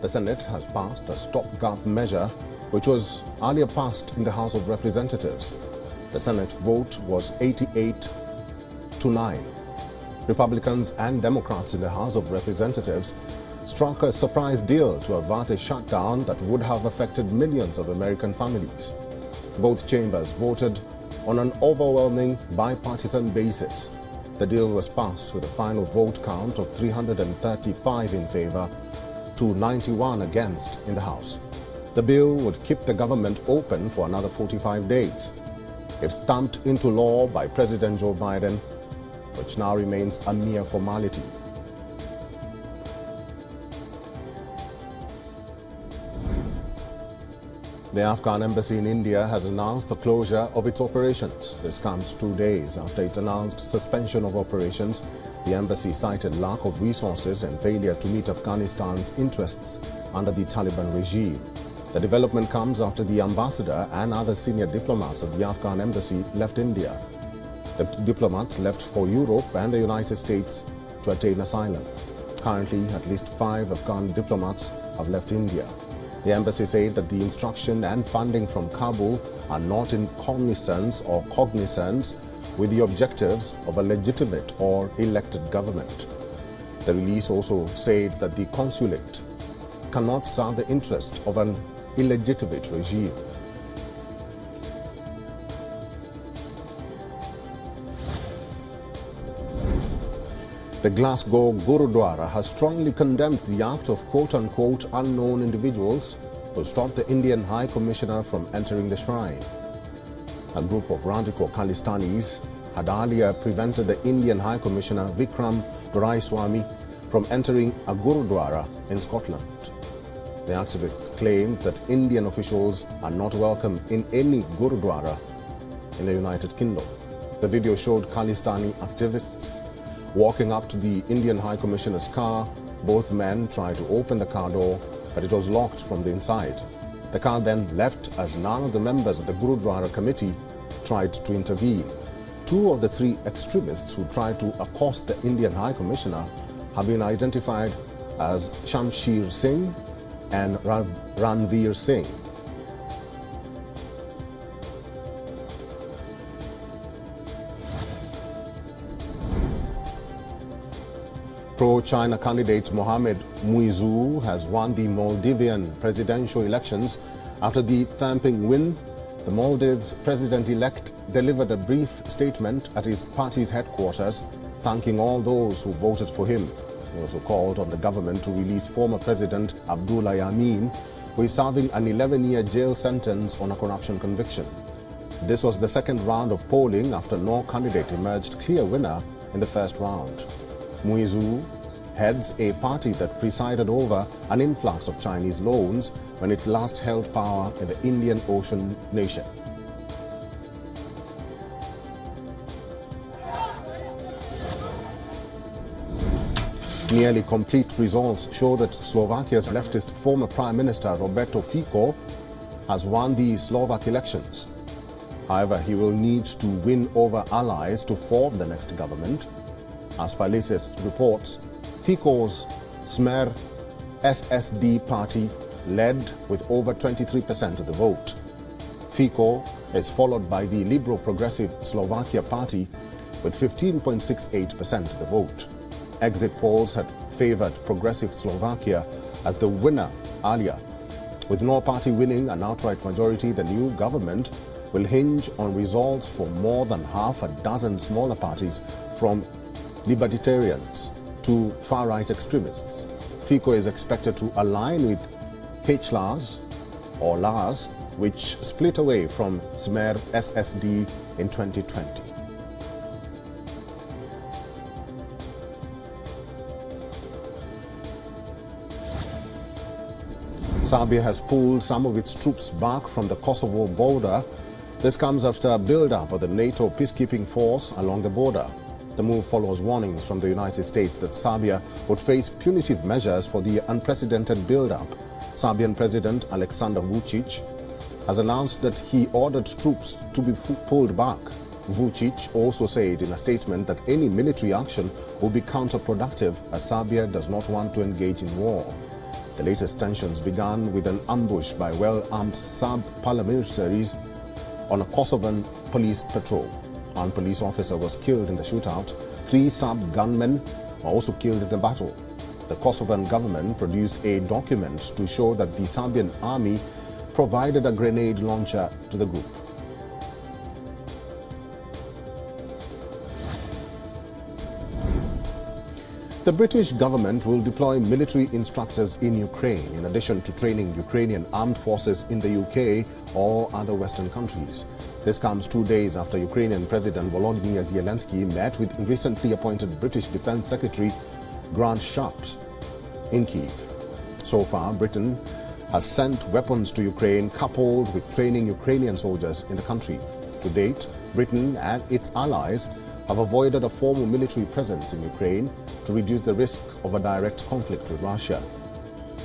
The Senate has passed a stopgap measure which was earlier passed in the House of Representatives. The Senate vote was 88-9. Republicans and Democrats in the House of Representatives struck a surprise deal to avert a shutdown that would have affected millions of American families. Both chambers voted on an overwhelming bipartisan basis. The deal was passed with a final vote count of 335 in favor to 91 against in the House. The bill would keep the government open for another 45 days. If stamped into law by President Joe Biden, which now remains a mere formality. The Afghan Embassy in India has announced the closure of its operations. This comes 2 days after it announced suspension of operations. The embassy cited lack of resources and failure to meet Afghanistan's interests under the Taliban regime. The development comes after the ambassador and other senior diplomats of the Afghan Embassy left India. The diplomats left for Europe and the United States to attain asylum. Currently, at least 5 Afghan diplomats have left India. The embassy said that the instruction and funding from Kabul are not in cognizance with the objectives of a legitimate or elected government. The release also said that the consulate cannot serve the interest of an illegitimate regime. The Glasgow Gurudwara has strongly condemned the act of quote-unquote unknown individuals who stopped the Indian High Commissioner from entering the shrine. A group of radical Khalistanis had earlier prevented the Indian High Commissioner Vikram Doraiswamy from entering a Gurudwara in Scotland. The activists claimed that Indian officials are not welcome in any Gurudwara in the United Kingdom. The video showed Khalistani activists walking up to the Indian High Commissioner's car. Both men tried to open the car door, but it was locked from the inside. The car then left as none of the members of the Gurudwara committee tried to intervene. 2 of the 3 extremists who tried to accost the Indian High Commissioner have been identified as Shamsher Singh and Ranveer Singh. Pro-China candidate Mohamed Muizzu has won the Maldivian presidential elections. After the thumping win, the Maldives president-elect delivered a brief statement at his party's headquarters, thanking all those who voted for him. He also called on the government to release former President Abdullah Yameen, who is serving an 11-year jail sentence on a corruption conviction. This was the second round of polling after no candidate emerged clear winner in the first round. Muizzu heads a party that presided over an influx of Chinese loans when it last held power in the Indian Ocean nation. Nearly complete results show that Slovakia's leftist former Prime Minister Roberto Fico has won the Slovak elections. However, he will need to win over allies to form the next government. As per latest reports, Fico's Smer SSD party led with over 23% of the vote. Fico is followed by the Liberal Progressive Slovakia party with 15.68% of the vote. Exit polls had favored Progressive Slovakia as the winner earlier. With no party winning an outright majority, the new government will hinge on results for more than half a dozen smaller parties, from libertarians to far-right extremists. Fico is expected to align with HLAS or LAS, which split away from Smer SSD in 2020. Serbia has pulled some of its troops back from the Kosovo border. This comes after a build-up of the NATO peacekeeping force along the border. The move follows warnings from the United States that Serbia would face punitive measures for the unprecedented build-up. Serbian President Aleksandar Vučić has announced that he ordered troops to be pulled back. Vučić also said in a statement that any military action will be counterproductive, as Serbia does not want to engage in war. The latest tensions began with an ambush by well-armed Serb paramilitaries on a Kosovan police patrol. One police officer was killed in the shootout. 3 Serb gunmen were also killed in the battle. The Kosovan government produced a document to show that the Serbian army provided a grenade launcher to the group. The British government will deploy military instructors in Ukraine in addition to training Ukrainian armed forces in the UK or other Western countries. This comes 2 days after Ukrainian President Volodymyr Zelensky met with recently appointed British Defence Secretary Grant Shapps in Kyiv. So far, Britain has sent weapons to Ukraine coupled with training Ukrainian soldiers in the country. To date, Britain and its allies have avoided a formal military presence in Ukraine to reduce the risk of a direct conflict with Russia.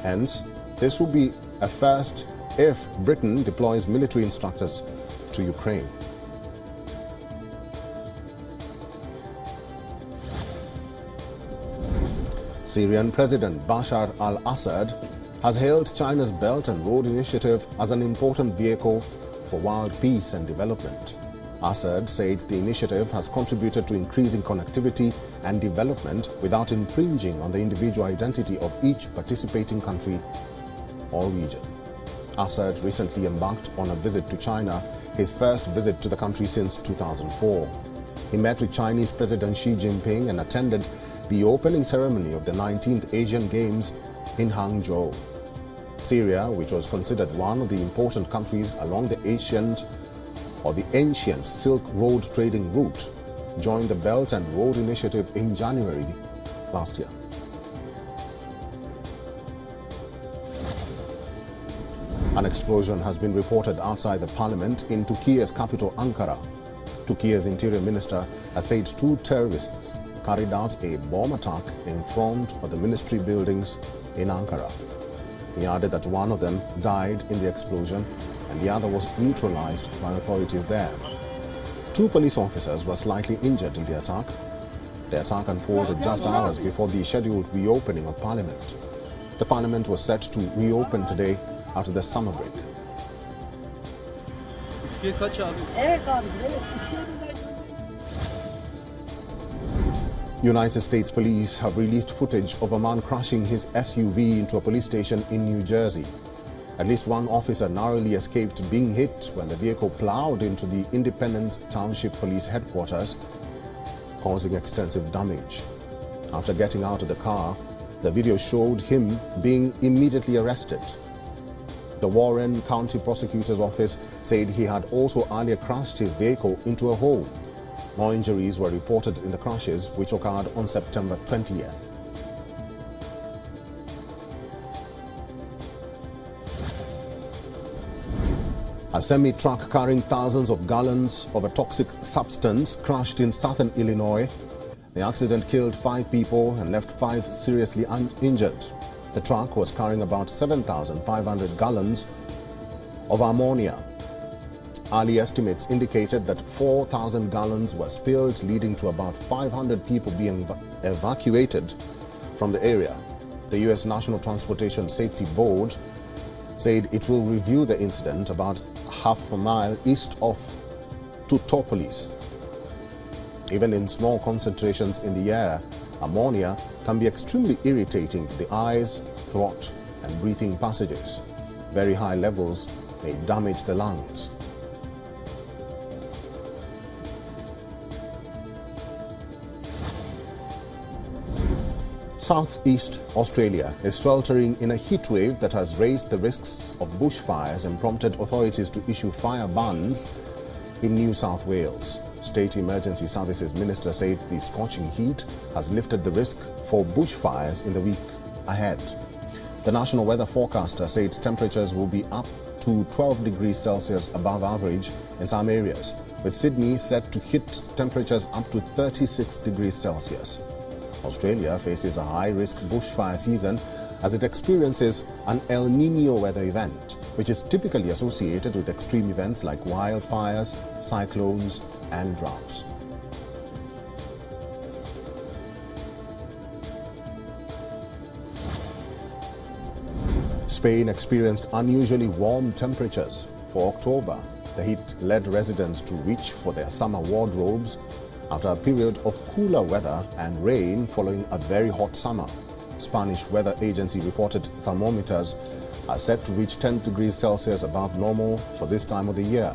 Hence, this will be a first if Britain deploys military instructors to Ukraine. Syrian President Bashar al-Assad has hailed China's Belt and Road Initiative as an important vehicle for world peace and development. Assad said the initiative has contributed to increasing connectivity and development without infringing on the individual identity of each participating country or region. Assad recently embarked on a visit to China, his first visit to the country since 2004. He met with Chinese President Xi Jinping and attended the opening ceremony of the 19th Asian Games in Hangzhou. Syria, which was considered one of the important countries along the ancient Silk Road trading route, joined the Belt and Road Initiative in January last year. An explosion has been reported outside the parliament in Turkey's capital Ankara. Turkey's interior minister has said 2 terrorists carried out a bomb attack in front of the ministry buildings in Ankara. He added that one of them died in the explosion and the other was neutralized by authorities there. 2 police officers were slightly injured in the attack. The attack unfolded just hours before the scheduled reopening of Parliament. The Parliament was set to reopen today after the summer break. United States police have released footage of a man crashing his SUV into a police station in New Jersey. At least 1 officer narrowly escaped being hit when the vehicle plowed into the Independence Township Police Headquarters, causing extensive damage. After getting out of the car, the video showed him being immediately arrested. The Warren County Prosecutor's Office said he had also earlier crashed his vehicle into a hole. More injuries were reported in the crashes, which occurred on September 20th. A semi-truck carrying thousands of gallons of a toxic substance crashed in southern Illinois. The accident killed 5 people and left 5 seriously injured. The truck was carrying about 7,500 gallons of ammonia. Early estimates indicated that 4,000 gallons were spilled, leading to about 500 people being evacuated from the area. The U.S. National Transportation Safety Board said it will review the incident about half a mile east of Tutopolis. Even in small concentrations in the air, ammonia can be extremely irritating to the eyes, throat, and breathing passages. Very high levels may damage the lungs. Southeast Australia is sweltering in a heat wave that has raised the risks of bushfires and prompted authorities to issue fire bans in New South Wales. State Emergency Services Minister said the scorching heat has lifted the risk for bushfires in the week ahead. The national weather forecaster said temperatures will be up to 12 degrees Celsius above average in some areas, with Sydney set to hit temperatures up to 36 degrees Celsius. Australia faces a high-risk bushfire season as it experiences an El Niño weather event, which is typically associated with extreme events like wildfires, cyclones, and droughts. Spain experienced unusually warm temperatures for October. The heat led residents to reach for their summer wardrobes after a period of cooler weather and rain following a very hot summer. Spanish weather agency reported thermometers are set to reach 10 degrees Celsius above normal for this time of the year.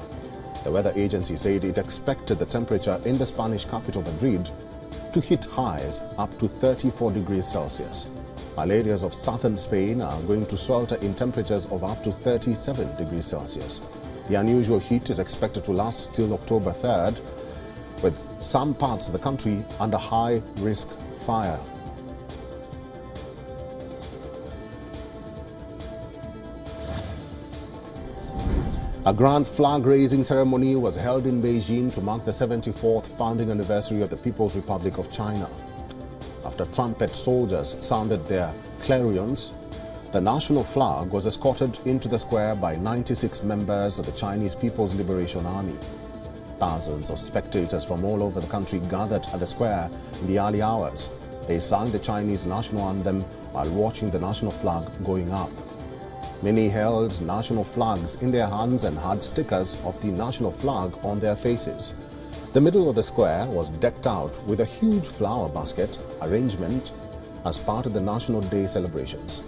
The weather agency said it expected the temperature in the Spanish capital Madrid to hit highs up to 34 degrees Celsius, while areas of southern Spain are going to swelter in temperatures of up to 37 degrees Celsius. The unusual heat is expected to last till October 3rd, with some parts of the country under high-risk fire. A grand flag-raising ceremony was held in Beijing to mark the 74th founding anniversary of the People's Republic of China. After trumpet soldiers sounded their clarions, the national flag was escorted into the square by 96 members of the Chinese People's Liberation Army. Thousands of spectators from all over the country gathered at the square in the early hours. They sang the Chinese national anthem while watching the national flag going up. Many held national flags in their hands and had stickers of the national flag on their faces. The middle of the square was decked out with a huge flower basket arrangement as part of the National Day celebrations.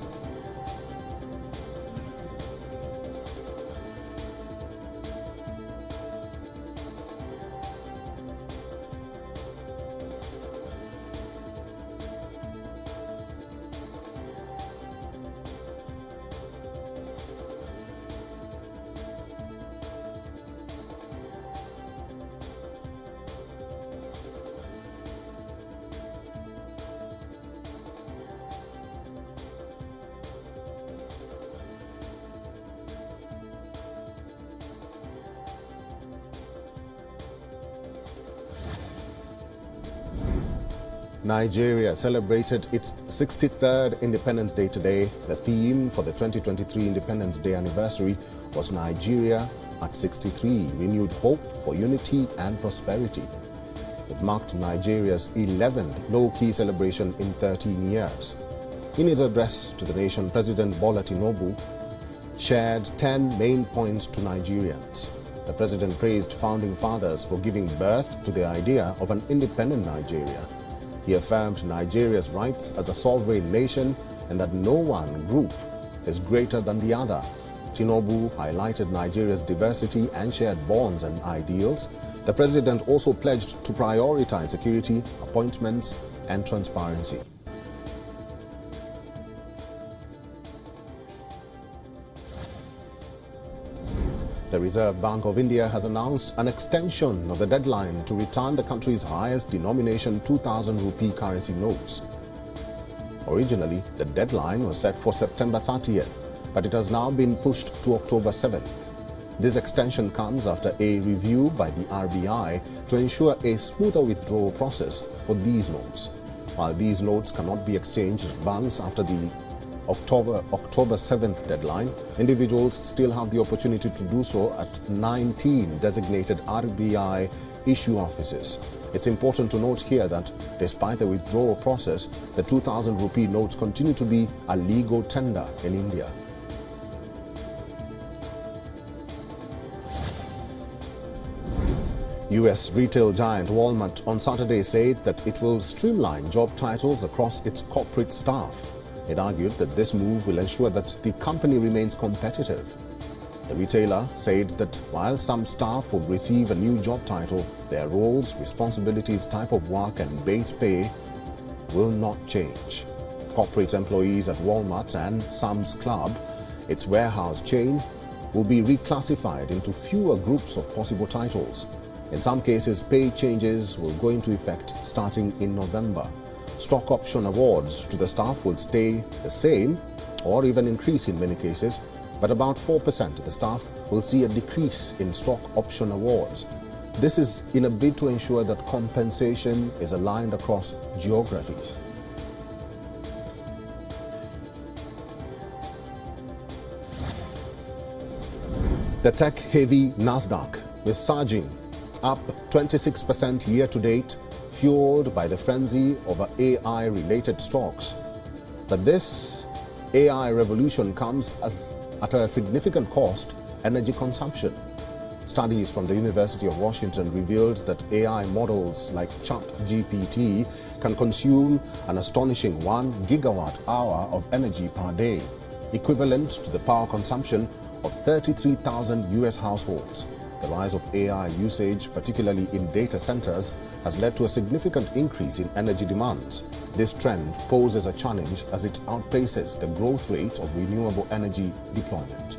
Nigeria celebrated its 63rd Independence Day today. The theme for the 2023 Independence Day anniversary was Nigeria at 63, renewed hope for unity and prosperity. It marked Nigeria's 11th low-key celebration in 13 years. In his address to the nation, President Bola Tinubu shared 10 main points to Nigerians. The president praised founding fathers for giving birth to the idea of an independent Nigeria. He affirmed Nigeria's rights as a sovereign nation and that no one group is greater than the other. Tinubu highlighted Nigeria's diversity and shared bonds and ideals. The president also pledged to prioritize security, appointments, and transparency. The Reserve Bank of India has announced an extension of the deadline to return the country's highest denomination 2,000 rupee currency notes. Originally, the deadline was set for September 30th, but it has now been pushed to October 7th. This extension comes after a review by the RBI to ensure a smoother withdrawal process for these notes. While these notes cannot be exchanged at banks after the October 7th deadline, individuals still have the opportunity to do so at 19 designated RBI issue offices. It's important to note here that despite the withdrawal process, the 2,000 rupee notes continue to be a legal tender in India. US retail giant Walmart on Saturday said that it will streamline job titles across its corporate staff. It argued that this move will ensure that the company remains competitive. The retailer said that while some staff will receive a new job title, their roles, responsibilities, type of work and base pay will not change. Corporate employees at Walmart and Sam's Club, its warehouse chain, will be reclassified into fewer groups of possible titles. In some cases, pay changes will go into effect starting in November. Stock option awards to the staff will stay the same or even increase in many cases, but about 4% of the staff will see a decrease in stock option awards. This is in a bid to ensure that compensation is aligned across geographies. The tech-heavy Nasdaq is surging, up 26% year-to-date, fueled by the frenzy over AI-related stocks. But this AI revolution comes at a significant cost: energy consumption. Studies from the University of Washington revealed that AI models like ChatGPT can consume an astonishing 1 gigawatt-hour of energy per day, equivalent to the power consumption of 33,000 US households. The rise of AI usage, particularly in data centers, has led to a significant increase in energy demands. This trend poses a challenge as it outpaces the growth rate of renewable energy deployment.